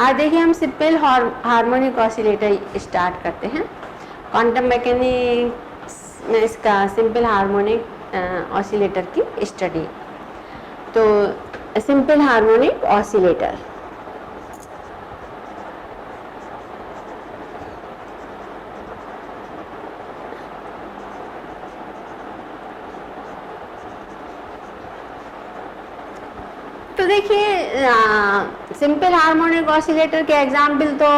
आज देखिए हम सिंपल हार्मोनिक ऑसिलेटर स्टार्ट करते हैं। क्वांटम मैकेनिक्स में इसका सिंपल हार्मोनिक ऑसिलेटर की स्टडी। तो सिंपल हार्मोनिक ऑसिलेटर तो देखिए सिंपल हार्मोनिक ऑसिलेटर के एग्जाम्पल तो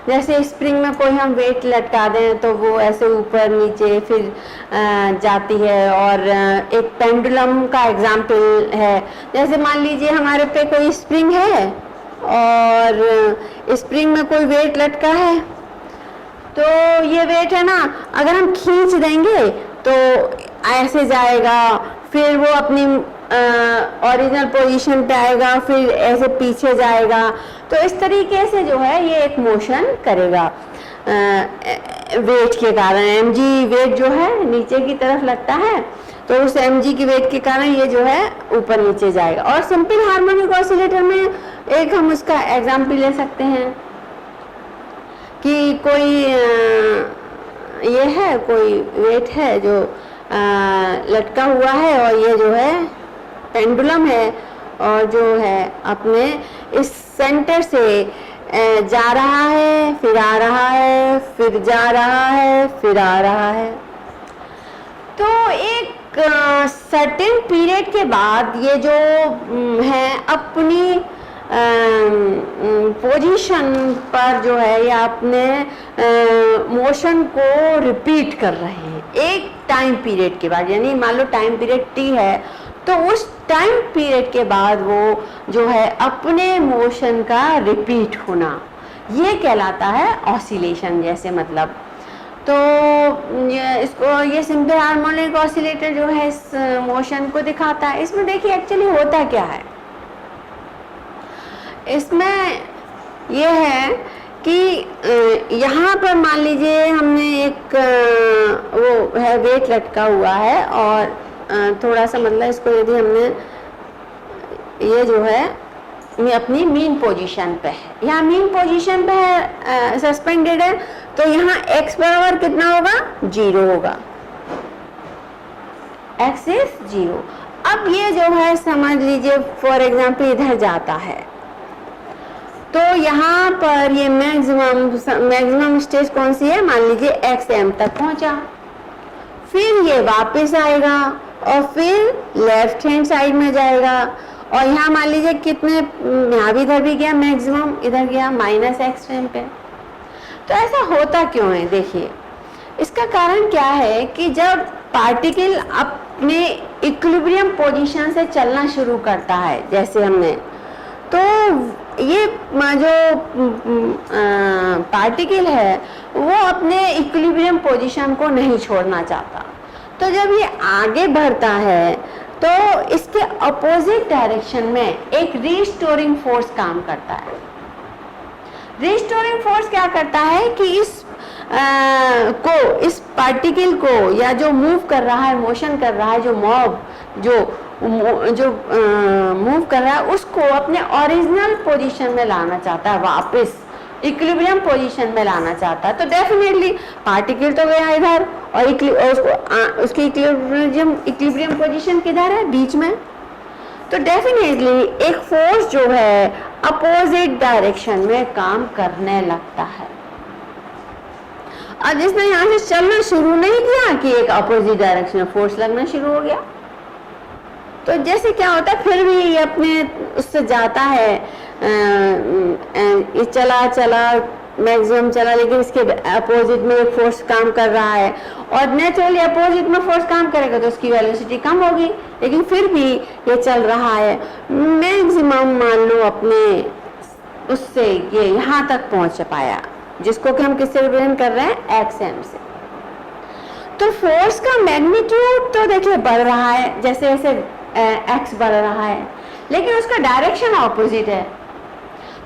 जैसे स्प्रिंग में कोई हम वेट लटका दें तो वो ऐसे ऊपर नीचे फिर जाती है। और एक पेंडुलम का एग्जाम्पल है, जैसे मान लीजिए हमारे पे कोई स्प्रिंग है और स्प्रिंग में कोई वेट लटका है, तो ये वेट है ना, अगर हम खींच देंगे तो ऐसे जाएगा, फिर वो अपनी ओरिजिनल पोजीशन पे आएगा, फिर ऐसे पीछे जाएगा। तो इस तरीके से जो है ये एक मोशन करेगा वेट के कारण। mg वेट जो है नीचे की तरफ लगता है, तो उस mg की वेट के कारण ये जो है ऊपर नीचे जाएगा। और सिंपल हार्मोनिक ऑसिलेटर में एक हम उसका एग्जाम्पल ले सकते हैं कि कोई ये है, कोई वेट है जो लटका हुआ है और ये जो है पेंडुलम है, और जो है अपने इस सेंटर से जा रहा है, फिर आ रहा है, फिर जा रहा है, फिर आ रहा है। तो एक सर्टेन पीरियड के बाद ये जो है अपनी पोजीशन पर जो है या अपने मोशन को रिपीट कर रहे हैं एक टाइम पीरियड के बाद। यानी मान लो टाइम पीरियड t है, तो उस टाइम पीरियड के बाद वो जो है अपने मोशन का रिपीट होना, ये कहलाता है ऑसिलेशन। जैसे मतलब तो ये सिंपल हार्मोनिक ऑसिलेटर जो है इस मोशन को दिखाता है। इसमें देखिए एक्चुअली होता क्या है, इसमें ये है कि यहाँ पर मान लीजिए हमने एक वो है वेट लटका हुआ है और थोड़ा सा मतलब इसको यदि हमने ये जो है ये अपनी मीन पोजीशन पे है, यहाँ मीन पोजीशन पे है, सस्पेंडेड है, तो यहाँ x बराबर कितना होगा, 0 होगा, x इज 0। अब ये जो है समझ लीजिए फॉर एग्जाम्पल इधर जाता है, तो यहाँ पर ये मैक्सिमम स्टेज कौन सी है, मान लीजिए xm तक पहुंचा, फिर ये वापस आएगा और फिर लेफ्ट हैंड साइड में जाएगा। और यहाँ मान लीजिए कितने, यहाँ भी इधर भी गया मैक्सिमम, इधर गया -xm पे। तो ऐसा होता क्यों है, देखिए इसका कारण क्या है कि जब पार्टिकल अपने इक्विलिब्रियम पोजीशन से चलना शुरू करता है, जैसे हमने, तो ये जो पार्टिकल है वो अपने इक्विलिब्रियम पोजीशन को नहीं छोड़ना चाहता। तो जब ये आगे बढ़ता है तो इसके अपोजिट डायरेक्शन में एक रीस्टोरिंग फोर्स काम करता है। रीस्टोरिंग फोर्स क्या करता है कि इस पार्टिकल को या जो मूव कर रहा है, मोशन कर रहा है, जो मूव कर रहा है उसको अपने ओरिजिनल पोजीशन में लाना चाहता है, वापस इक्विलिब्रियम पोजीशन में लाना चाहता है। तो डेफिनेटली पार्टिकल तो गया इधर और उसकी इक्विलिब्रियम पोजीशन किधर है, बीच में। तो डेफिनेटली एक फोर्स जो है अपोजिट डायरेक्शन में काम करने लगता है। और जिसने यहाँ से चलना शुरू नहीं किया कि एक अपोजिट डायरेक्शन में फोर्स लगना शुरू हो गया, तो जैसे क्या होता है, फिर भी ये अपने उससे जाता है, ये चला मैक्सिमम चला, लेकिन इसके अपोजिट में एक फोर्स काम कर रहा है, और नेचुरली अपोजिट में फोर्स काम करेगा तो उसकी वेलोसिटी कम होगी, लेकिन फिर भी ये चल रहा है मैक्सिमम, मान लो अपने उससे ये यहाँ तक पहुंच पाया, जिसको कि हम किससे रिप्रेजेंट कर रहे हैं, xm से। तो फोर्स का मैग्नीट्यूड तो देखिए बढ़ रहा है, जैसे जैसे x बढ़ रहा है, लेकिन उसका डायरेक्शन ऑपोजिट है।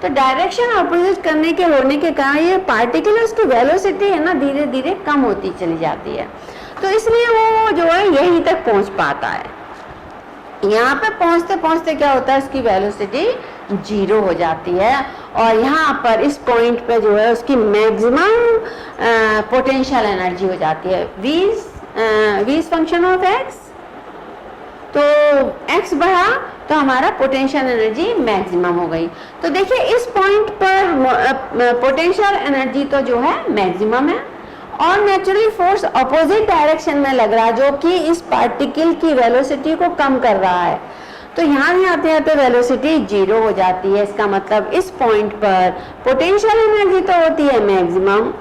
तो डायरेक्शन ऑपोजिट करने के होने के कारण ये पार्टिकल उसकी वेलोसिटी है ना धीरे धीरे कम होती चली जाती है। तो इसलिए वो जो है यहीं तक पहुंच पाता है। यहाँ पे पहुंचते पहुंचते क्या होता है, उसकी वेलोसिटी जीरो हो जाती है और यहाँ पर इस पॉइंट पे जो है उसकी मैक्सिमम पोटेंशियल एनर्जी हो जाती है। v is function of x, तो x बढ़ा तो हमारा पोटेंशियल एनर्जी मैक्सिमम हो गई। तो देखिए इस पॉइंट पर पोटेंशियल एनर्जी तो जो है मैक्सिमम है और नेचुरली फोर्स अपोजिट डायरेक्शन में लग रहा है जो कि इस पार्टिकल की वेलोसिटी को कम कर रहा है। तो यहाँ भी आते आते वेलोसिटी जीरो हो जाती है। इसका मतलब इस पॉइंट पर पोटेंशियल एनर्जी तो होती है मैक्सिमम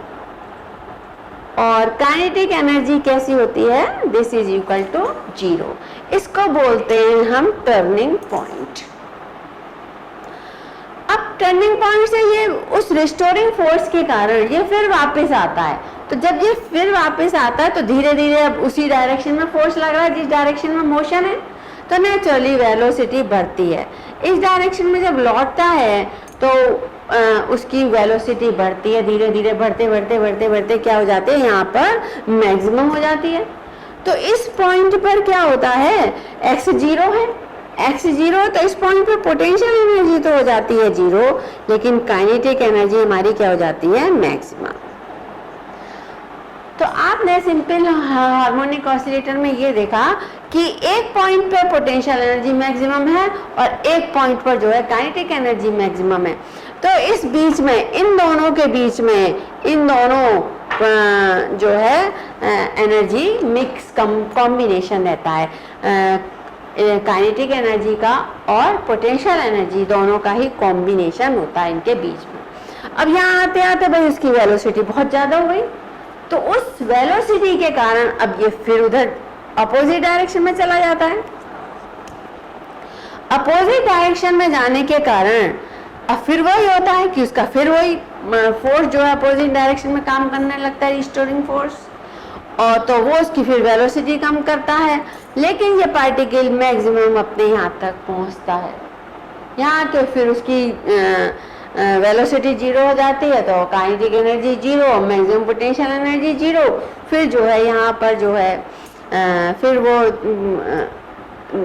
और काइनेटिक एनर्जी कैसी होती है, this is equal to zero. इसको बोलते हैं हम टर्निंग पॉइंट। अब टर्निंग पॉइंट से ये उस रिस्टोरिंग फोर्स के कारण ये फिर वापस आता है। तो जब ये फिर वापस आता है तो धीरे धीरे अब उसी डायरेक्शन में फोर्स लग रहा है जिस डायरेक्शन में मोशन है, तो नेचुरली वेलोसिटी बढ़ती है। इस डायरेक्शन में जब लौटता है तो उसकी वेलोसिटी बढ़ती है, धीरे धीरे बढ़ते बढ़ते बढ़ते बढ़ते क्या हो जाती है, यहाँ पर मैक्सिमम हो जाती है। तो इस पॉइंट पर क्या होता है, x जीरो है, x जीरो, तो इस पॉइंट पर पोटेंशियल एनर्जी तो हो जाती है जीरो, लेकिन काइनेटिक एनर्जी हमारी क्या हो जाती है, मैक्सिमम। तो आपने सिंपल हार्मोनिक ऑसिलेटर में ये देखा कि एक पॉइंट पर पोटेंशियल एनर्जी मैक्सिमम है और एक पॉइंट पर जो है काइनेटिक एनर्जी मैक्सिमम है। तो इस बीच में, इन दोनों के बीच में, इन दोनों जो है एनर्जी मिक्स कॉम्बिनेशन रहता है, काइनेटिक एनर्जी का और पोटेंशियल एनर्जी दोनों का ही कॉम्बिनेशन होता है इनके बीच में। अब यहाँ आते आते भाई उसकी वेलोसिटी बहुत ज़्यादा हो गई, तो उस वेलोसिटी के कारण अब ये फिर उधर अपोजिट डायरेक्शन में चला जाता है। अपोजिट डायरेक्शन में जाने के कारण अब फिर वही होता है कि उसका फिर वही फोर्स जो है अपोजिट डायरेक्शन में काम करने लगता है, रिस्टोरिंग फोर्स, और तो वो उसकी फिर वेलोसिटी कम करता है। लेकिन ये पार्टिकल मैक्सिमम अपने यहाँ तक पहुँचता है, यहाँ के फिर उसकी वेलोसिटी जीरो हो जाती है, तो kinetic energy zero, maximum potential energy zero. फिर जो है यहाँ पर जो है फिर वो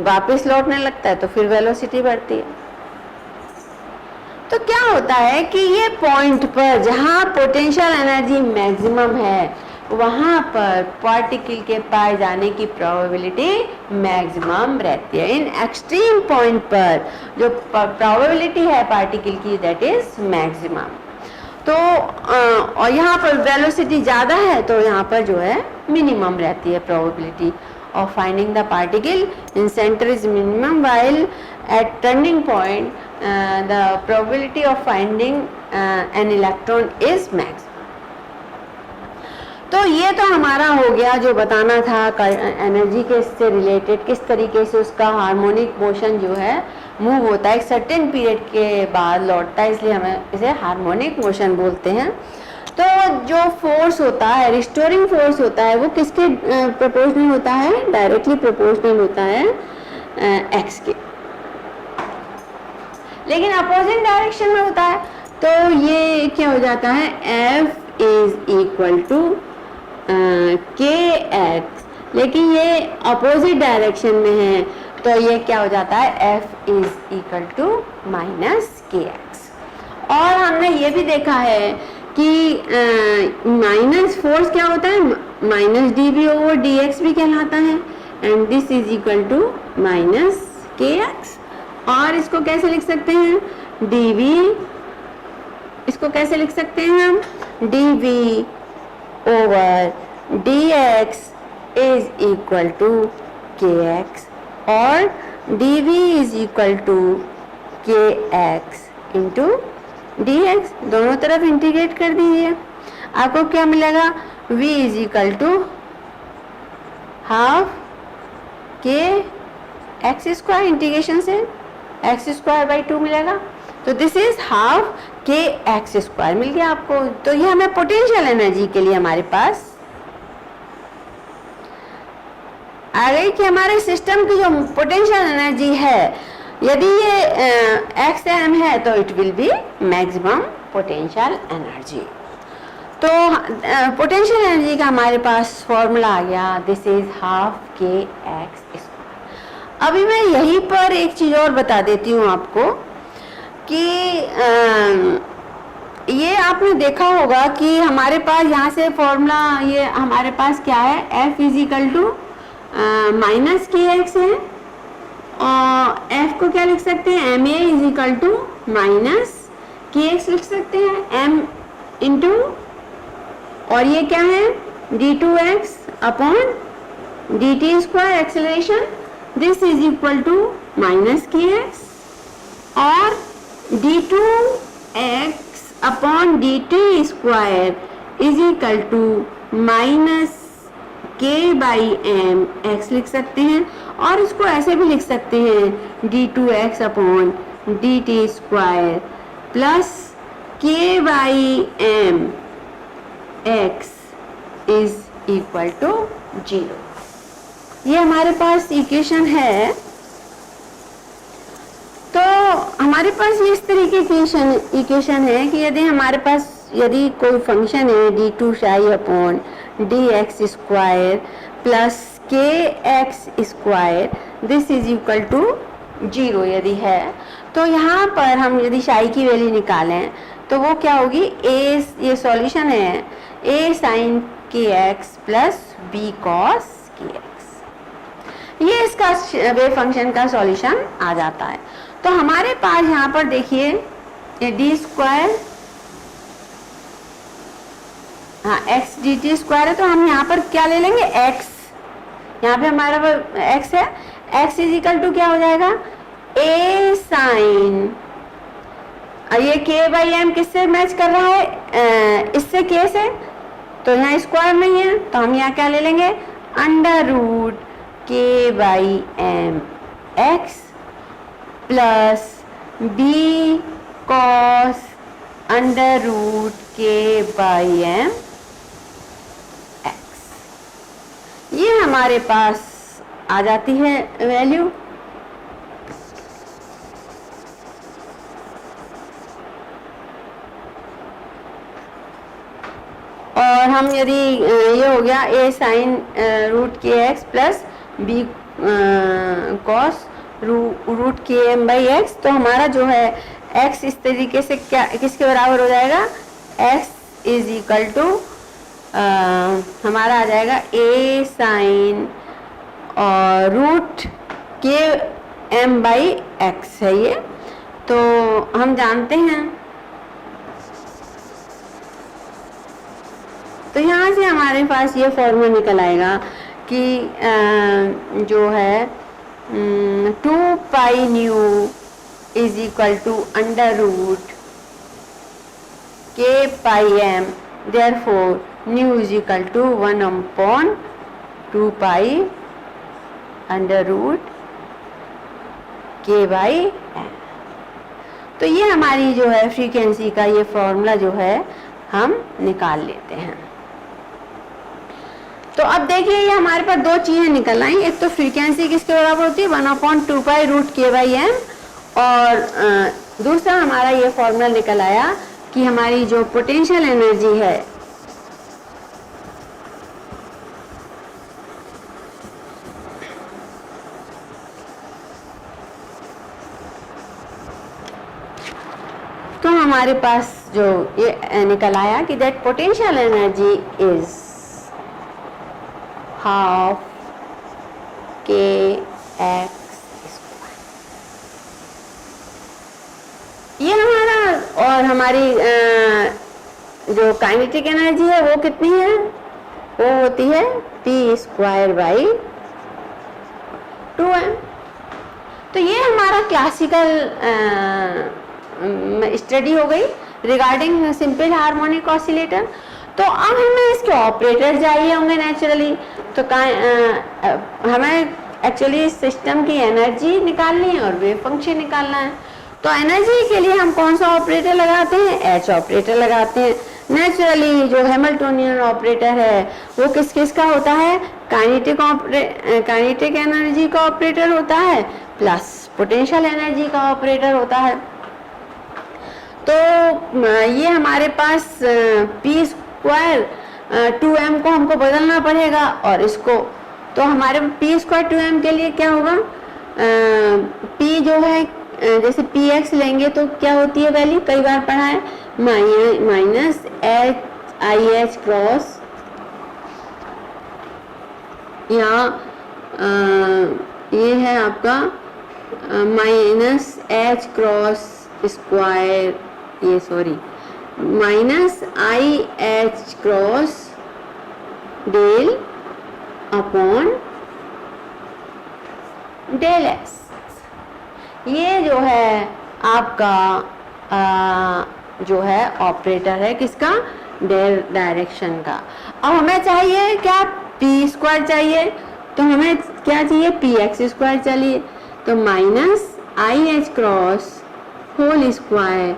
वापस लौटने लगता है, तो फिर वेलोसिटी बढ़ती है। तो क्या होता है कि ये पॉइंट पर जहाँ पोटेंशियल एनर्जी मैक्सिमम है वहाँ पर पार्टिकल के पाए जाने की प्रोबेबिलिटी मैक्सिमम रहती है। इन एक्सट्रीम पॉइंट पर जो प्रोबेबिलिटी है पार्टिकल की, दैट इज मैक्सिमम। तो और यहाँ पर वेलोसिटी ज़्यादा है तो यहाँ पर जो है मिनिमम रहती है probability of finding the particle in centre is minimum, while at turning point the probability of finding an electron is maximum. तो ये तो हमारा हो गया जो बताना था एनर्जी के इससे रिलेटेड, किस तरीके से उसका हार्मोनिक मोशन जो है मूव होता है, एक सर्टेन पीरियड के बाद लौटता है, इसलिए हमें इसे हार्मोनिक मोशन बोलते हैं। तो जो फोर्स होता है, रिस्टोरिंग फोर्स होता है, वो किसके प्रोपोर्शनल होता है, डायरेक्टली प्रोपोर्शनल होता है एक्स के। लेकिन अपोजिट डायरेक्शन में होता है तो ये क्या हो जाता है, F is equal to k x, लेकिन ये अपोजिट डायरेक्शन में है तो ये क्या हो जाता है, F is equal to minus k x. और हमने ये भी देखा है कि माइनस फोर्स क्या होता है, minus d b over d x भी कहलाता है, and this is equal to minus k x. और इसको कैसे लिख सकते हैं, डी वी, इसको कैसे लिख सकते हैं हम, d v over d x is equal to k x, और d v is equal to k x into d x. दोनों तरफ इंटीग्रेट कर दीजिए, आपको क्या मिलेगा, v is equal to half k x square, integration से एक्स स्क्वायर बाई 2 मिलेगा। तो this is half k x square मिल गया आपको। तो ये हमें पोटेंशियल एनर्जी के लिए हमारे पास आ गई कि हमारे सिस्टम की जो पोटेंशियल एनर्जी है, यदि ये एक्स एम है तो it will be maximum potential energy. तो पोटेंशियल एनर्जी का हमारे पास फॉर्मूला आ गया, this is half k x square. अभी मैं यहीं पर एक चीज़ और बता देती हूँ आपको कि ये आपने देखा होगा कि हमारे पास यहाँ से फॉर्मूला, ये हमारे पास क्या है, f is equal to minus k x है, और f को क्या लिख सकते हैं, ma is equal to minus k x लिख सकते हैं, m इंटू, और ये क्या है, d2x upon dt square acceleration, this is equal to minus k x, और d2x upon dt square is equal to minus k by m x लिख सकते हैं, और इसको ऐसे भी लिख सकते हैं d2x upon dt square plus k by m x is equal to 0। ये हमारे पास इक्वेशन है। तो हमारे पास ये इस तरीके की इक्वेशन है कि यदि हमारे पास यदि कोई फंक्शन है d2 psi upon dx square plus k x square, this is equal to 0 यदि है, तो यहाँ पर हम यदि शाई की वैल्यू निकालें तो वो क्या होगी, a, ये सॉल्यूशन है, a साइन के एक्स प्लस b कॉस के एक्स, ये इसका वेव फंक्शन का सॉल्यूशन आ जाता है। तो हमारे पास यहाँ पर देखिए ये डी स्क्वायर, हाँ एक्स डी टी स्क्वायर है, तो हम यहाँ पर क्या ले लेंगे, एक्स, यहाँ पे हमारा एक्स है, एक्स इज इक्वल टू क्या हो जाएगा, ए साइन, ये के बाई एम किससे मैच कर रहा है, इससे के से, तो यहाँ स्क्वायर नहीं है, तो हम यहाँ क्या ले लेंगे, under root k by m x plus b cos under root k by m x, ये हमारे पास आ जाती है वैल्यू। और हम यदि ये हो गया a sine root k x plus b cos root k m by x, तो हमारा जो है x इस तरीके से क्या किसके बराबर हो जाएगा, x इज इक्वल टू हमारा आ जाएगा a साइन और root k m by x है ये, तो हम जानते हैं, तो यहाँ से हमारे पास ये फॉर्मूला निकल आएगा कि जो है 2 pi nu is equal to under root k pi m, therefore nu is equal to 1 upon 2 pi under root k by m. तो ये हमारी जो है फ्रीक्वेंसी का ये फॉर्मूला जो है हम निकाल लेते हैं। तो अब देखिए ये हमारे पास दो चीजें निकल आई, एक तो फ्रीक्वेंसी किसके बराबर होती है 1/2 pi root k by M, और दूसरा हमारा ये फॉर्मूला निकल आया कि हमारी जो पोटेंशियल एनर्जी है तो हमारे पास जो ये निकल आया कि that potential energy is half k x square, ये हमारा, और हमारी जो काइनेटिक एनर्जी है वो कितनी है, वो होती है p स्क्वायर बाई 2m। तो ये हमारा क्लासिकल स्टडी हो गई रिगार्डिंग सिंपल हार्मोनिक ऑसिलेटर। तो अब हमें इसके ऑपरेटर चाहिए होंगे नेचुरली, तो हमें एक्चुअली सिस्टम की एनर्जी निकालनी है और वेव फंक्शन निकालना है। तो एनर्जी के लिए हम कौन सा ऑपरेटर लगाते हैं, एच ऑपरेटर लगाते हैं। नेचुरली जो हैमिल्टोनियन ऑपरेटर है वो किस किस का होता है, काइनेटिक एनर्जी का ऑपरेटर होता है प्लस पोटेंशियल एनर्जी का ऑपरेटर होता है। तो ये हमारे पास p स्क्वायर 2m को हमको बदलना पड़ेगा, और इसको तो हमारे p स्क्वायर 2m के लिए क्या होगा, p जो है जैसे पी एक्स लेंगे तो क्या होती है वैल्यू, कई बार पढ़ा है, minus h i h cross, यहाँ ये है आपका माइनस एच क्रॉस स्क्वायर, ये sorry minus i h cross del upon del s. ये जो है आपका जो है ऑपरेटर है किसका, डेल डायरेक्शन का। अब हमें चाहिए क्या, पी स्क्वायर चाहिए, तो हमें क्या चाहिए, पी एक्स स्क्वायर चाहिए, तो minus i h cross whole square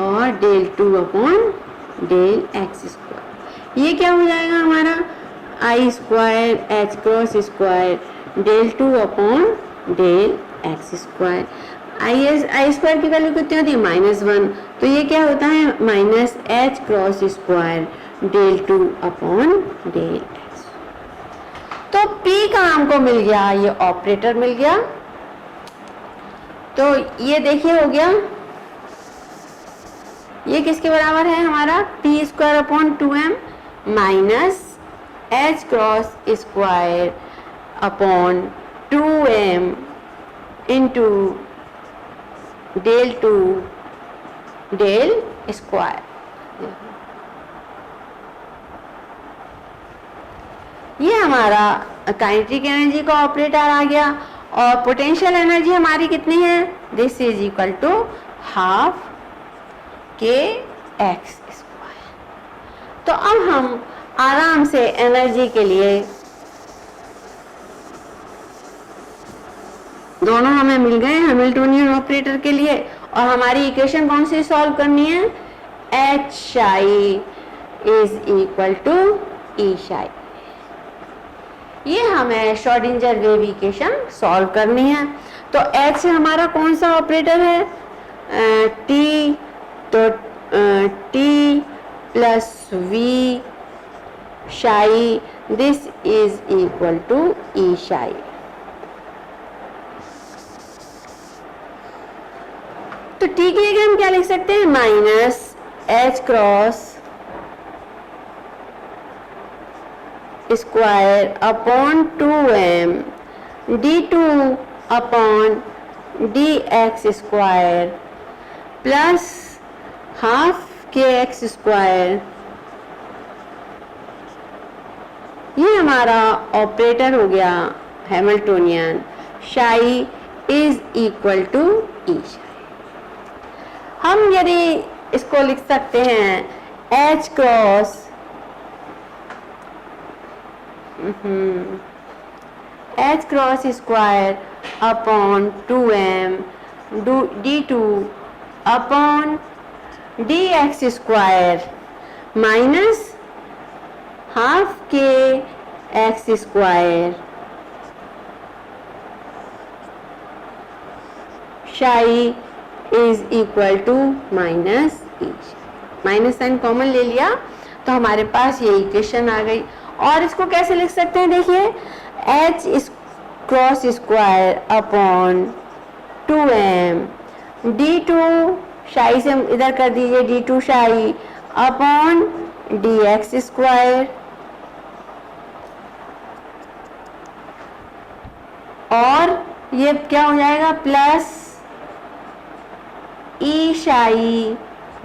और del two upon del x square. ये क्या हो जाएगा हमारा, i square h cross square del two upon del x square. I square की वैल्यू कितनी होती है, -1, तो ये क्या होता है minus h cross square del two upon del x. तो P का हमको मिल गया, ये ऑपरेटर मिल गया। तो ये देखिए हो गया, ये किसके बराबर है हमारा, p square upon 2m minus h cross square upon 2m into del two del square. ये हमारा काइनेटिक एनर्जी का ऑपरेटर आ गया। और पोटेंशियल एनर्जी हमारी कितनी है, this is equal to half k x square. तो अब हम आराम से एनर्जी के लिए दोनों हमें मिल गए हैमिल्टोनियन ऑपरेटर के लिए, और हमारी इक्वेशन कौन सी सॉल्व करनी है, h i is equal to E psi. ये हमें श्रोडिंगर वेव इक्वेशन सॉल्व करनी है। तो एच हमारा कौन सा ऑपरेटर है, टी, तो टी प्लस वी शाई, this is equal to E शाई। तो टी के लिए हम क्या लिख सकते हैं, minus h cross square upon 2m d2 upon dx square plus half k x square. ये हमारा ऑपरेटर हो गया हैमिल्टोनियन, शाई इज इक्वल टू ई शाई। हम यदि इसको लिख सकते हैं h cross h cross square upon 2m d2 upon dx square minus half k x square psi is equal to minus e. Minus sign common ले लिया तो हमारे पास ये इक्वेशन आ गई। और इसको कैसे लिख सकते हैं, देखिए h cross square upon 2m d2 शाई से इधर कर दीजिए d2 psi upon dx square और ये क्या हो जाएगा प्लस ई शाई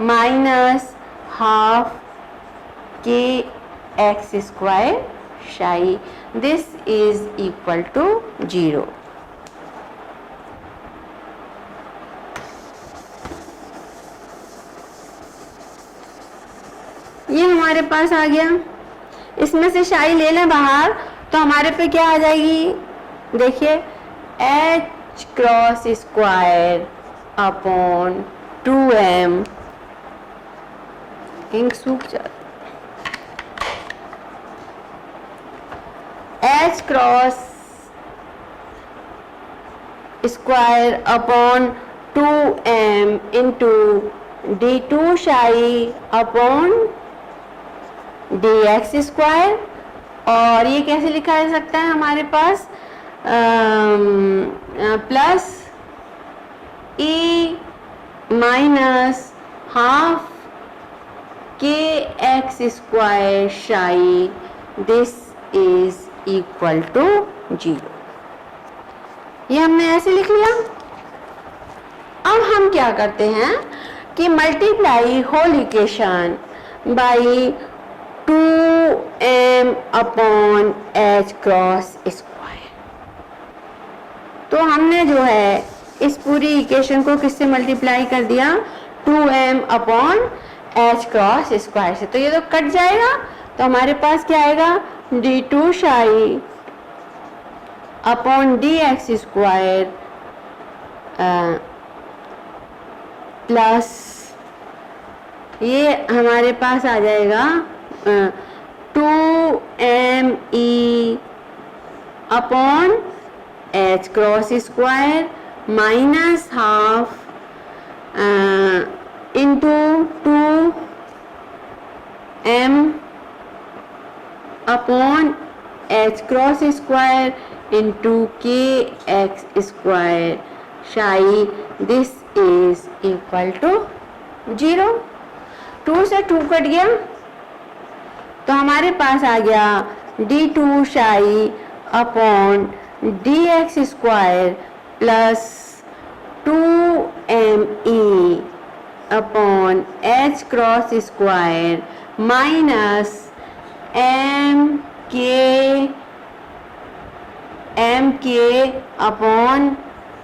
minus half k x square शाई, दिस इज इक्वल टू 0। ये हमारे पास आ गया। इसमें से शाई ले लें बाहर तो हमारे पे क्या आ जाएगी, देखिए h cross square upon 2m ink सूख जाता, h cross square upon 2m into d2 psi upon dx square. और ये कैसे लिखा जा सकता है हमारे पास plus E minus half kx square psi, this is equal to 0। ये हमने ऐसे लिख लिया। अब हम क्या करते हैं कि multiply whole equation by 2m upon h cross square. तो हमने जो है इस पूरी इक्वेशन को किससे मल्टीप्लाई कर दिया, 2m upon h cross square से। तो ये तो कट जाएगा, तो हमारे पास क्या आएगा, d2 psi upon dx square plus ये हमारे पास आ जाएगा 2me upon h cross square minus half into 2m upon h cross square into kx square psi, this is equal to 0। 2 से 2 कट गया, तो हमारे पास आ गया d2 psi upon dx square plus 2me upon h cross square minus mk upon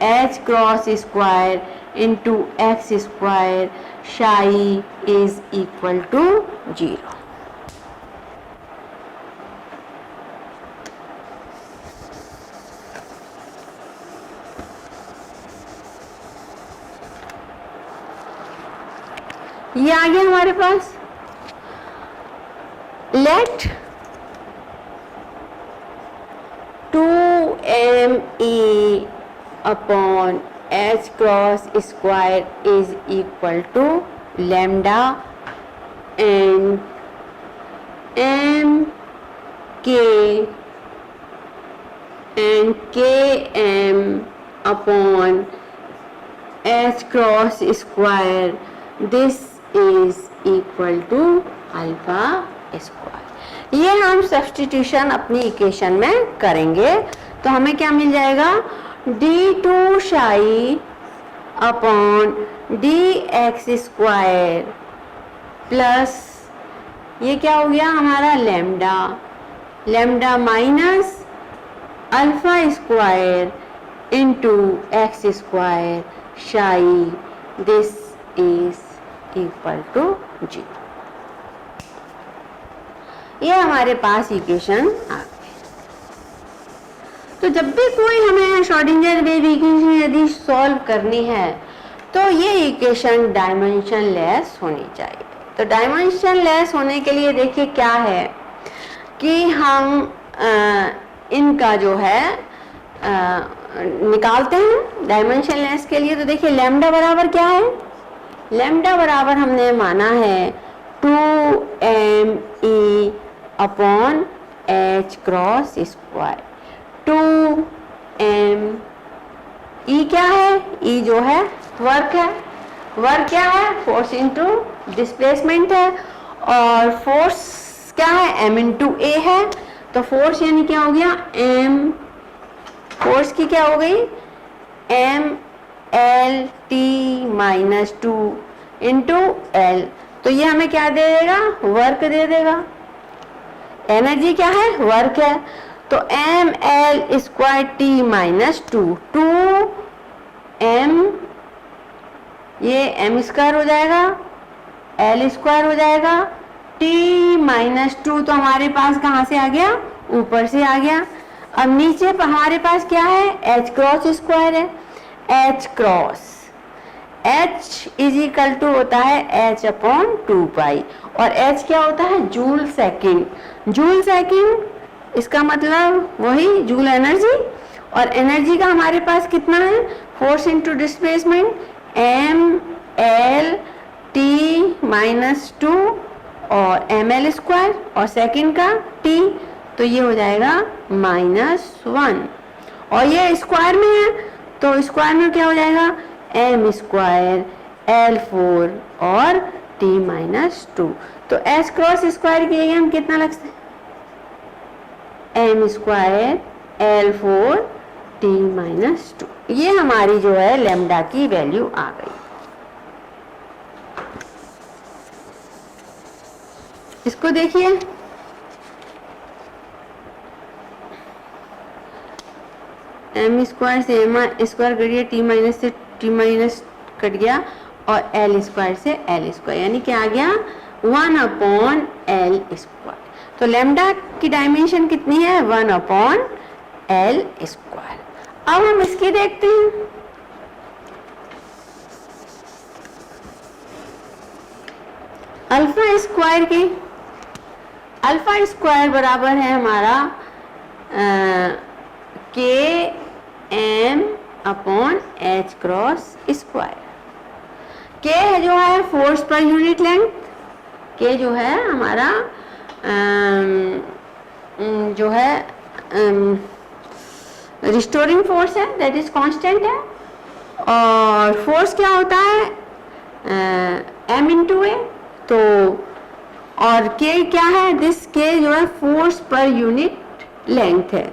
h cross square into x square psi is equal to 0। ये आ गया हमारे पास। Let 2me upon h cross square is equal to lambda and km upon h cross square, this is equal to alpha square. ये हम substitution अपनी equation में करेंगे, तो हमें क्या मिल जाएगा, d2 psi upon dx square plus ये क्या हो गया हमारा lambda minus alpha square into x square psi, this is equal to 0। ये हमारे पास इक्वेशन आ गई। तो जब भी कोई हमें श्रोडिंगर वेव इक्वेशन यदि सॉल्व करनी है तो ये इक्वेशन डायमेंशन लेस होनी चाहिए। तो डायमेंशन लेस होने के लिए देखिए क्या है कि हम इनका जो है निकालते हैं डायमेंशन लेस के लिए। तो देखिए लैम्डा बराबर क्या है, लैम्डा बराबर हमने माना है 2me upon h cross square. 2m ई क्या है, ई जो है वर्क है, वर्क क्या है, फोर्स इंटू डिस्प्लेसमेंट है, और फोर्स क्या है, m इंटू ए है। तो फोर्स यानी क्या हो गया, m, फोर्स की क्या हो गई, m l t minus 2 into L. तो ये हमें क्या दे देगा, वर्क दे देगा। एनर्जी क्या है, वर्क है। तो m l square t minus 2 2m, ये m स्क्वायर हो जाएगा, l स्क्वायर हो जाएगा, t माइनस 2 तो हमारे पास कहाँ से आ गया, ऊपर से आ गया। अब नीचे हमारे पास क्या है, h क्रॉस स्क्वायर है, h cross h is equal to होता है h अपॉन 2 पाई, और h क्या होता है, जूल सेकेंड। जूल सेकेंड इसका मतलब वही जूल एनर्जी, और एनर्जी का हमारे पास कितना है, force into displacement m l t minus 2 और एम एल स्क्वायर, और सेकेंड का t, तो ये हो जाएगा -1, और ये स्क्वायर में है तो स्क्वायर में क्या हो जाएगा, एम स्क्वायर L4 और T-2। तो H क्रॉस स्क्वायर किए हम कितना लग सकते, एम स्क्वायर L4 T-2। ये हमारी जो है लैम्डा की वैल्यू आ गई। इसको देखिए, एम स्क्वायर से एम स्क्वायर कट गया, टी माइनस से टी माइनस कट गया और एल स्क्वायर से एल स्क्वायर, यानी क्या आ गया 1/L स्क्वायर। तो लैम्डा की डायमेंशन कितनी है 1/L स्क्वायर। अब हम इसकी देखते हैं। अल्फा स्क्वायर की, अल्फा स्क्वायर बराबर है हमारा Km/H क्रॉस स्क्वायर। K जो है force per unit length, K जो है हमारा जो है रिस्टोरिंग फोर्स है, दैट इज कांस्टेंट है। और फोर्स क्या होता है M/A। तो और K क्या है, दिस K जो है फोर्स पर यूनिट लेंथ है।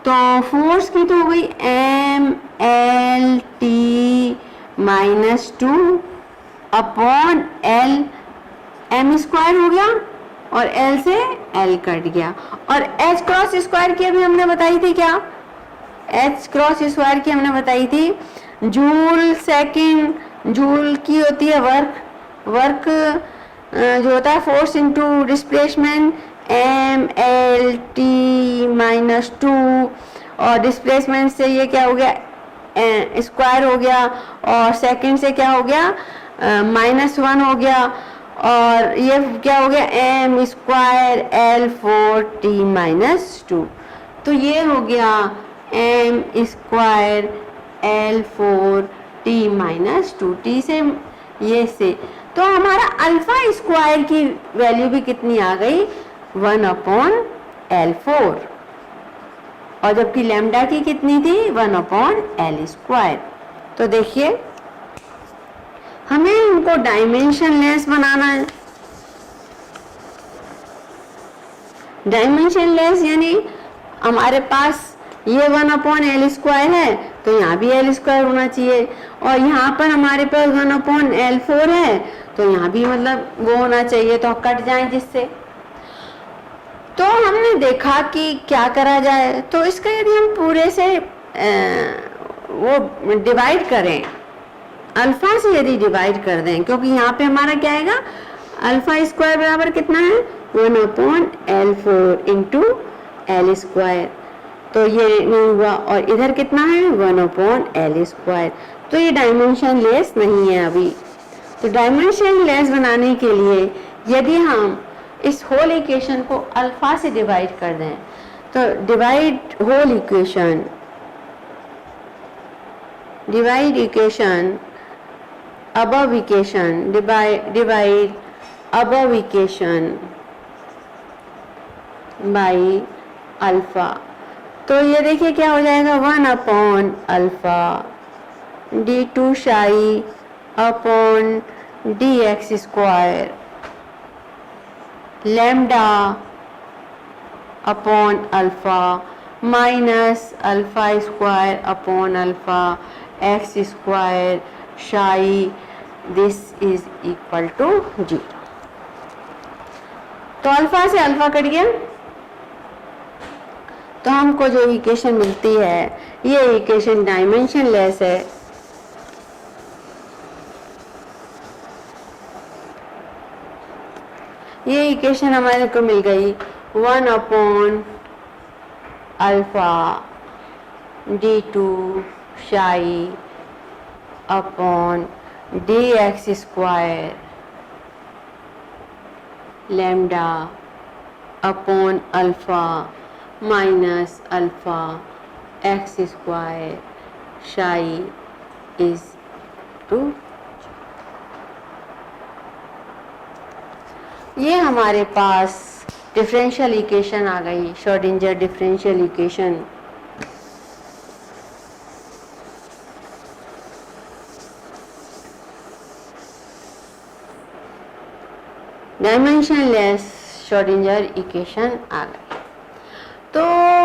तो फोर्स की तो हो गई MLT-2/L, M स्क्वायर हो गया और L से L कट गया। और H क्रॉस स्क्वायर की अभी हमने बताई थी क्या, H क्रॉस स्क्वायर की हमने बताई थी जूल सेकंड, जूल की होती है वर्क, वर्क जो होता है फोर्स इनटू डिस्प्लेसमेंट MLT-2 और डिस्प्लेसमेंट से ये क्या हो गया स्क्वायर हो गया और सेकंड से क्या हो गया -1 हो गया और ये क्या हो गया M स्क्वायर L4 T-2। तो ये हो गया M square L4 T-2, T से ये से। तो हमारा अल्फा स्क्वायर की वैल्यू भी कितनी आ गई 1/L4 और जबकि लैम्डा की कितनी थी 1/L स्क्वायर। तो देखिए हमें इनको डायमेंशन लेस बनाना है। डायमेंशन लेस यानी हमारे पास ये 1/L स्क्वायर है तो यहाँ भी L स्क्वायर होना चाहिए और यहाँ पर हमारे पास 1/L4 है तो यहाँ भी मतलब वो होना चाहिए, तो कट जाए जिससे। तो हमने देखा कि क्या करा जाए, तो इसका यदि हम पूरे से वो डिवाइड करें, अल्फा से यदि डिवाइड कर दें, क्योंकि यहाँ पे हमारा क्या आएगा अल्फा स्क्वायर बराबर कितना है 1/L4 इंटू L स्क्वायर। तो ये नहीं हुआ और इधर कितना है 1/L स्क्वायर। तो ये डायमेंशन लेस नहीं है अभी। तो डायमेंशन लेस बनाने के लिए यदि हम इस होल इक्वेशन को अल्फा से डिवाइड कर दें, तो divide whole equation, divide equation above equation, divide above equation by alpha. तो ये देखिए क्या हो जाएगा 1/अल्फा d2 psi upon dx square lambda upon alpha minus alpha square upon alpha x square psi, this is equal to 0। तो alpha से alpha cut गया तो हमको जो इक्वेशन मिलती है ये इक्वेशन डायमेंशन लेस है। ये इक्वेशन हमारे को मिल गई 1/अल्फा d2 psi upon dx square lambda upon alpha minus alpha x square psi is two. ये हमारे पास डिफरेंशियल इक्वेशन आ गई, Schrodinger differential equation. Dimensionless Schrodinger equation आ गई। तो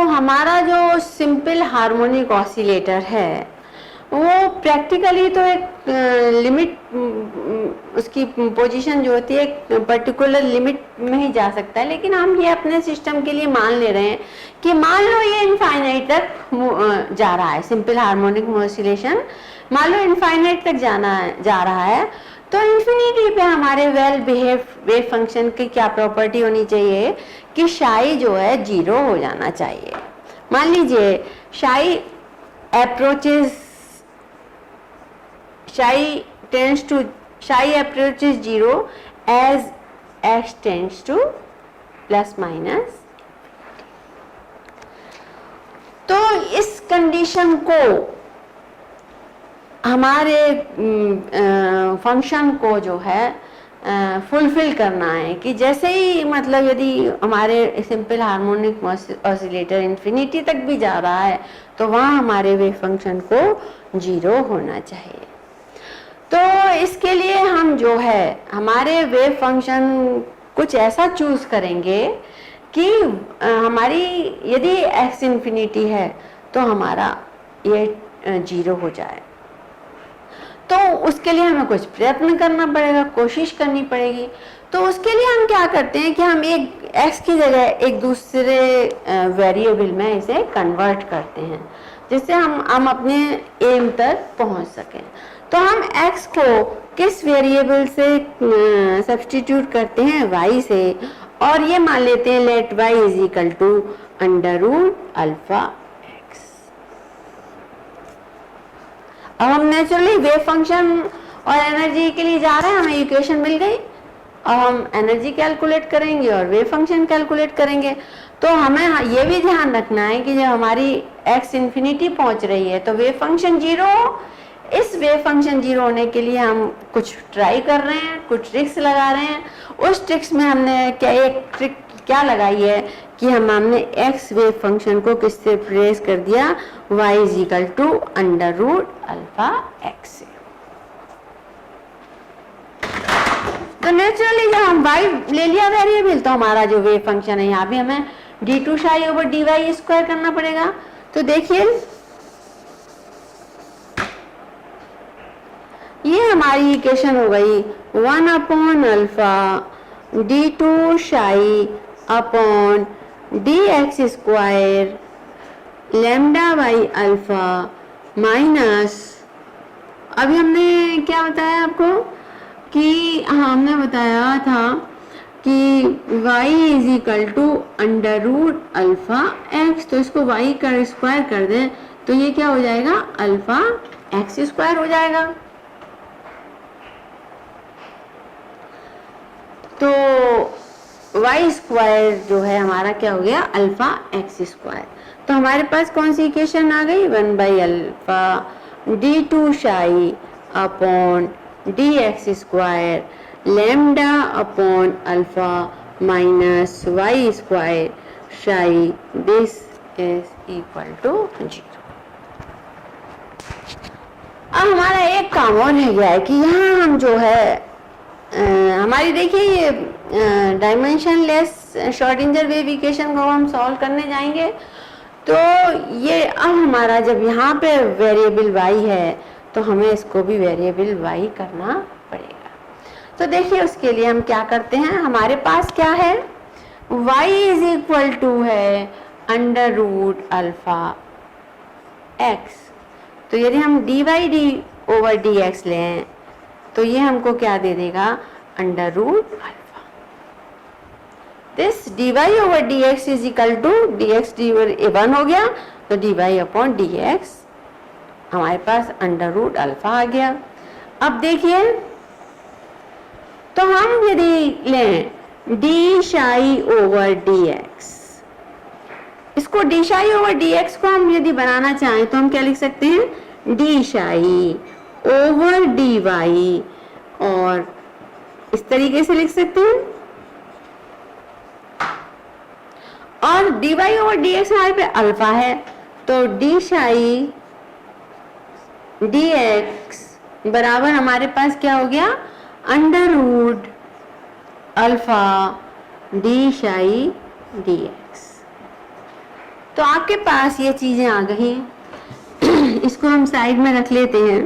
हमारा जो सिंपल हार्मोनिक ऑसिलेटर है वो प्रैक्टिकली तो एक लिमिट, उसकी पोजीशन जो होती है एक पर्टिकुलर लिमिट में ही जा सकता है, लेकिन हम ये अपने सिस्टम के लिए मान ले रहे हैं कि मान लो ये इनफाइनाइट तक जा रहा है, सिंपल हार्मोनिक ऑसिलेशन मान लो इनफाइनाइट तक जा रहा है, तो इन्फिनिटी पे हमारे वेल बिहेव वेव फंक्शन की क्या प्रॉपर्टी होनी चाहिए कि शाई जो है 0 हो जाना चाहिए। मान लीजिए शाई approaches 0 as x tends to plus minus। तो इस कंडीशन को हमारे फंक्शन को जो है फुलफिल करना है कि जैसे ही मतलब यदि हमारे सिंपल हार्मोनिक ऑसिलेटर इन्फिनिटी तक भी जा रहा है तो वहाँ हमारे वेव फंक्शन को 0 होना चाहिए। तो इसके लिए हम जो है हमारे वेव फंक्शन कुछ ऐसा चूज करेंगे कि हमारी यदि x इन्फिनिटी है तो हमारा ये 0 हो जाए। तो उसके लिए हमें कुछ प्रयत्न करना पड़ेगा, कोशिश करनी पड़ेगी। तो उसके लिए हम क्या करते हैं कि हम एक x की जगह एक दूसरे वेरिएबल में इसे कन्वर्ट करते हैं जिससे हम अपने एम तक पहुंच सकें। तो हम x को किस वेरिएबल से सब्स्टिट्यूट करते हैं, y से, और ये मान लेते हैं let y is equal to under root alpha x। अब हम नेचुरली वेव फंक्शन और एनर्जी के लिए जा रहे हैं, हमें इक्वेशन मिल गई। अब हम एनर्जी कैलकुलेट करेंगे और वेव फंक्शन कैलकुलेट करेंगे। तो हमें ये भी ध्यान रखना है कि जब हमारी x इन्फिनिटी पहुंच रही है तो वेव फंक्शन 0 हो। इस वेव फंक्शन 0 होने के लिए हम कुछ ट्राई कर रहे हैं, कुछ ट्रिक्स लगा रहे हैं। उस ट्रिक्स में हमने एक ट्रिक क्या लगाई है कि हमने x वेव फंक्शन को किससे रिप्लेस कर दिया, y is equal to under root alpha x से। तो नेचुरली जब हम y ले लिया वेरिएबल तो हमारा जो वेव फंक्शन है यहाँ भी हमें d2 शाई ओवर dy स्क्वायर करना पड़ेगा। तो देखिए ये हमारी इक्वेशन हो गई 1 upon alpha d2 psi upon dx square lambda by alpha minus, अभी हमने क्या बताया आपको कि हमने बताया था कि y is equal to under root alpha x। तो इसको y का स्क्वायर कर दें तो ये क्या हो जाएगा, अल्फा x स्क्वायर हो जाएगा। तो y स्क्वायर जो है हमारा क्या हो गया, अल्फा x स्क्वायर। तो हमारे पास कौन सी इक्वेशन आ गई, 1 by alpha d2 psi upon dx square lambda upon alpha minus y square शाई दिस इज इक्वल टू 0। अब हमारा एक काम और रह गया है कि यहाँ हम जो है हमारी देखिए ये डायमेंशनलेस श्रोडिंगर वेव इक्वेशन को हम सॉल्व करने जाएंगे। तो ये अब हमारा जब यहाँ पे वेरिएबल y है तो हमें इसको भी वेरिएबल y करना पड़ेगा। तो देखिए उसके लिए हम क्या करते हैं, हमारे पास क्या है, y इज इक्वल टू है अंडर रूट अल्फा x। तो यदि हम dy ओवर dx लें तो ये हमको क्या दे देगा, under root alpha. This dy over dx is equal to dx dy 1 हो गया तो dy अपॉन dx हमारे पास अंडर रूट अल्फा आ गया। अब देखिए तो हम यदि लें d शाई ओवर dx, इसको d शाई ओवर dx को हम यदि बनाना चाहें तो हम क्या लिख सकते हैं, d शाई ओवर dy, और इस तरीके से लिख सकते हैं। और dy ओवर dx हमारे पे अल्फा है तो d शाई dx बराबर हमारे पास क्या हो गया, अंडर रूट अल्फा डी शाई डी एक्स। तो आपके पास ये चीजें आ गई, इसको हम साइड में रख लेते हैं।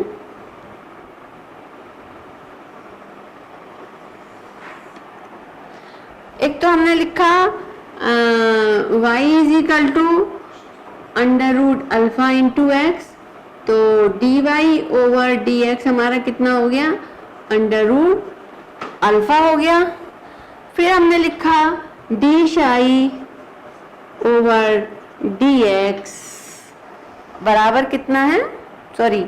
एक तो हमने लिखा y is equal to under root alpha into x, तो d y over d x हमारा कितना हो गया, अंडर रूट अल्फा हो गया। फिर हमने लिखा D psi over d x बराबर कितना है, सॉरी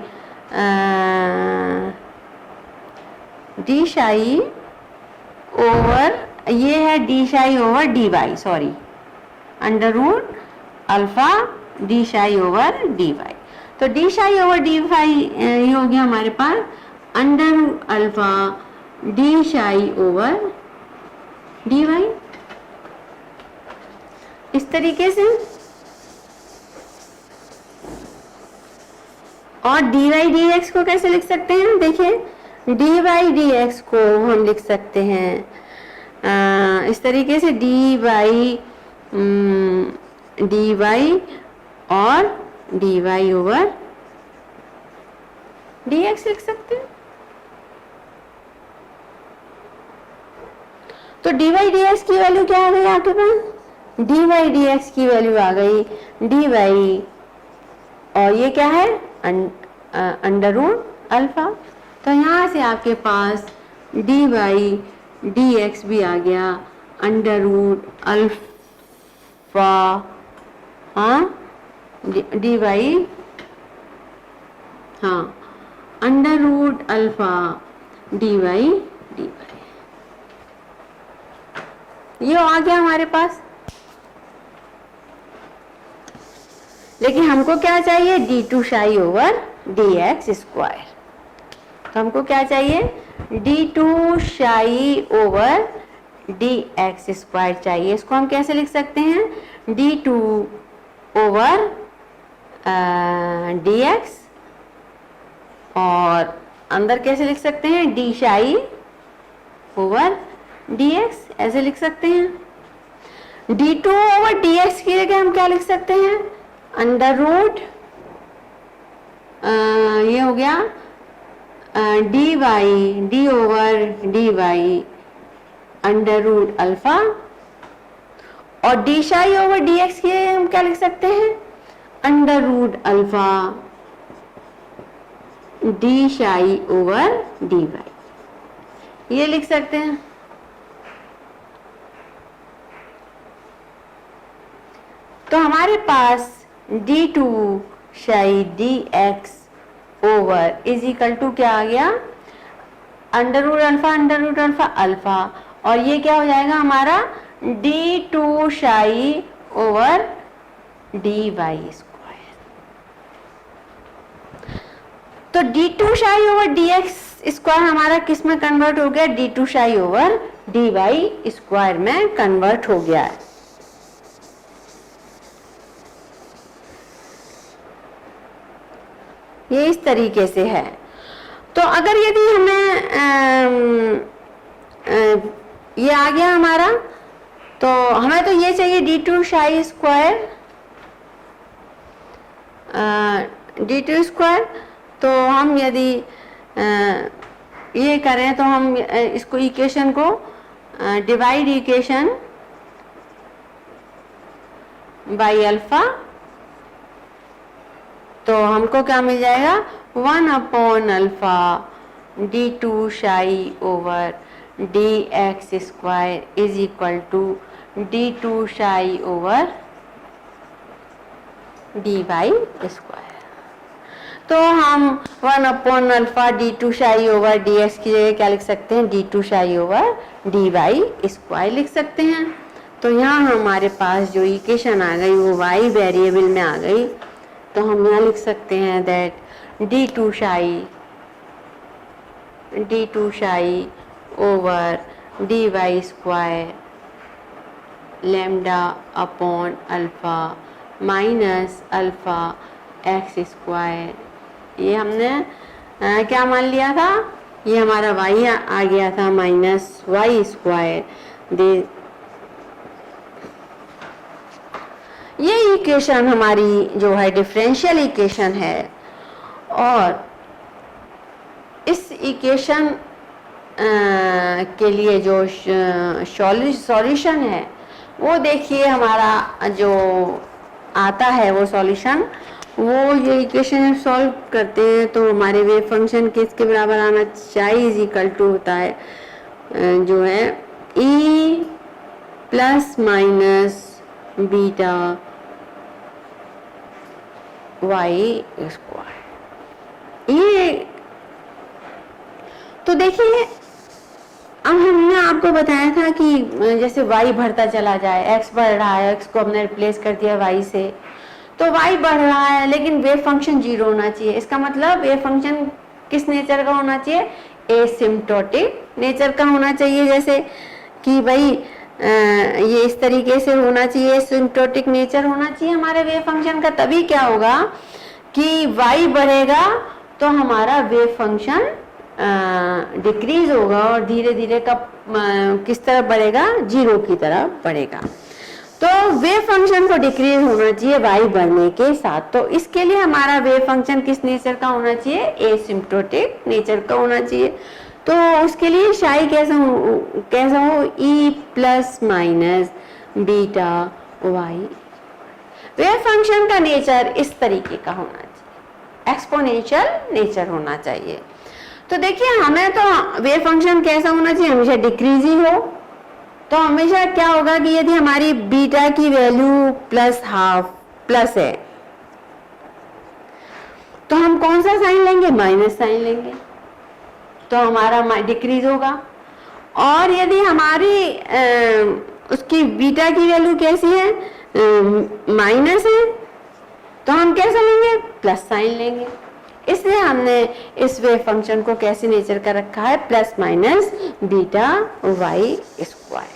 डी शाई ओवर, ये है d psi over d y, sorry under root alpha d psi over d y. तो d psi over d y ये हो गया हमारे पास under root alpha d psi over d y. इस तरीके से, और डी वाई डी एक्स को कैसे लिख सकते हैं, देखिए डी वाई डी एक्स को हम लिख सकते हैं इस तरीके से, डी वाई और d y over d x लिख सकते हैं। तो डी वाई डी एक्स की वैल्यू क्या आ गई आपके पास, डी वाई डी एक्स की वैल्यू आ गई डी वाई, और ये क्या है अंडर रूट अल्फा। तो यहाँ से आपके पास डी वाई डी एक्स भी आ गया अंडर रूट अल्फा, हाँ डी वाई, हाँ under root alpha d y d y, ये आ गया हमारे पास। लेकिन हमको क्या चाहिए, d two psi over d x square. तो हमको क्या चाहिए, d two psi over d x square चाहिए। इसको हम कैसे लिख सकते हैं, d two over d x, और अंदर कैसे लिख सकते हैं, D psi over d x, ऐसे लिख सकते हैं। D two over d x की जगह हम क्या लिख सकते हैं, अंडर रूट ये हो गया d y d over d y under root alpha, और d psi over d x की हम क्या लिख सकते हैं, under root alpha d psi over d y, ये लिख सकते हैं। तो हमारे पास d two psi d x over is equal to क्या आ गया, अंडर रूट अल्फा अल्फा, और ये क्या हो जाएगा हमारा D two psi over d y square. तो D two psi over d x square हमारा किस में कन्वर्ट हो गया, D two psi over d y square में कन्वर्ट हो गया है। ये इस तरीके से है। तो अगर यदि हमें ये आ गया हमारा, तो हमें तो ये चाहिए डी टू शाई स्क्वायर डी टू स्क्वायर, तो हम यदि ये करें तो हम इसको इक्वेशन को डिवाइड इक्वेशन बाई अल्फा, तो हमको क्या मिल जाएगा, 1 upon alpha d two psi over d x square is equal to d two psi over d y square. तो हम 1 upon alpha d two psi over d x की जगह क्या लिख सकते हैं, d two psi over d y square लिख सकते हैं। तो यहाँ हमारे पास जो इक्वेशन आ गई वो वाई वेरिएबल में आ गई, तो हम यहाँ लिख सकते हैं that d two psi over d y square lambda upon alpha minus alpha x square, ये हमने क्या मान लिया था, ये हमारा y आ गया था माइनस वाई स्क्वायर दे। ये इक्वेशन हमारी जो है डिफरेंशियल इक्वेशन है, और इस इक्वेशन के लिए जो सॉल्यूशन है वो देखिए हमारा जो आता है वो सॉल्यूशन, वो ये इक्वेशन सॉल्व करते हैं तो हमारे वेव फंक्शन किसके बराबर आना चाहिए, इज इक्वल टू होता है जो है e plus minus beta y square. ये तो देखिए अब हमने आपको बताया था कि जैसे y बढ़ता चला जाए, x बढ़ रहा है, x को हमने रिप्लेस कर दिया y से, तो y बढ़ रहा है लेकिन वेव फंक्शन 0 होना चाहिए। इसका मतलब वेव फंक्शन किस नेचर का होना चाहिए, एसिम्प्टोटिक नेचर का होना चाहिए। जैसे कि भाई ये इस तरीके से होना चाहिए, एसिम्प्टोटिक नेचर होना चाहिए हमारे वेव फंक्शन का। तभी क्या होगा कि y बढ़ेगा तो हमारा वेव फंक्शन डिक्रीज होगा और धीरे धीरे कब किस तरफ बढ़ेगा, 0 की तरफ बढ़ेगा। तो वेव फंक्शन को डिक्रीज होना चाहिए y बढ़ने के साथ। तो इसके लिए हमारा वेव फंक्शन किस नेचर का होना चाहिए, एसिम्प्टोटिक नेचर का होना चाहिए। तो उसके लिए शाई कैसा हो, e plus minus beta y. Wave function का नेचर इस तरीके का होना चाहिए, एक्सपोनेंशियल नेचर होना चाहिए। तो देखिए हमें तो वेव फंक्शन कैसा होना चाहिए, हमेशा डिक्रीज ही हो। तो हमेशा क्या होगा कि यदि हमारी बीटा की वैल्यू प्लस हाफ प्लस है तो हम कौन सा साइन लेंगे, माइनस साइन लेंगे, तो हमारा डिक्रीज होगा। और यदि हमारी उसकी बीटा की वैल्यू कैसी है, माइनस है, तो हम कैसा लेंगे, प्लस साइन लेंगे। इसलिए हमने इस वेव फंक्शन को कैसे नेचर का रखा है, plus minus beta y square.